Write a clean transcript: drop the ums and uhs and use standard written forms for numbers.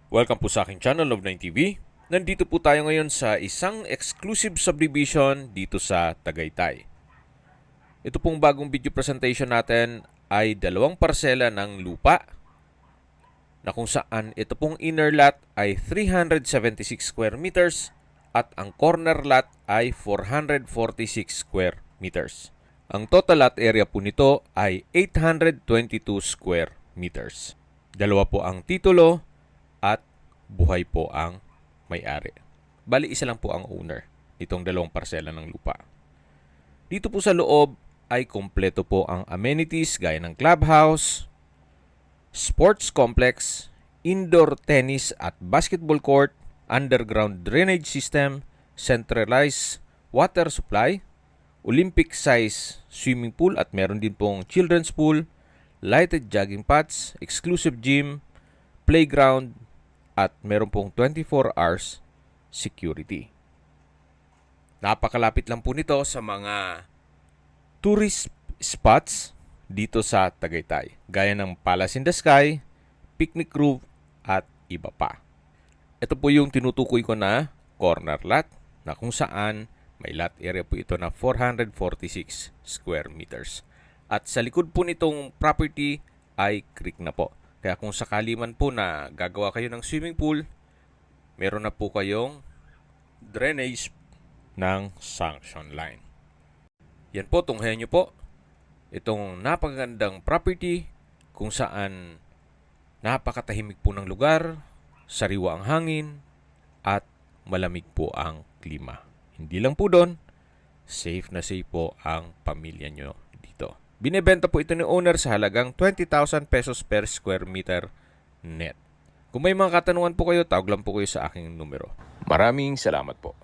Welcome po sa aking channel, Love9TV. Nandito po tayo ngayon sa isang exclusive subdivision dito sa Tagaytay. Ito pong bagong video presentation natin ay dalawang parsela ng lupa na kung saan ito pong inner lot ay 376 square meters at ang corner lot ay 446 square meters. Ang total lot area po nito ay 822 square meters. Dalawa po ang titulo at buhay po ang may-ari. Bali, isa lang po ang owner nitong dalawang parsela ng lupa. Dito po sa loob ay kompleto po ang amenities gaya ng clubhouse, sports complex, indoor tennis at basketball court, underground drainage system, centralized water supply, Olympic-size swimming pool at meron din pong children's pool, lighted jogging paths, exclusive gym, playground, at meron pong 24 hours security. Napakalapit lang po nito sa mga tourist spots dito sa Tagaytay, gaya ng Palace in the Sky, Picnic Grove, at iba pa. Ito po yung tinutukoy ko na corner lot na kung saan may lot area po ito na 446 square meters. At sa likod po nitong property ay creek na po. Kaya kung sakali man po na gagawa kayo ng swimming pool, meron na po kayong drainage ng sanction line. Yan po, tunghayan nyo po itong napakagandang property kung saan napakatahimik po ng lugar, sariwa ang hangin, at malamig po ang klima. Hindi lang po doon, safe na safe po ang pamilya nyo dito. Binebenta po ito ni owner sa halagang 20,000 pesos per square meter net. Kung may mga katanungan po kayo, tawag lang po kayo sa aking numero. Maraming salamat po.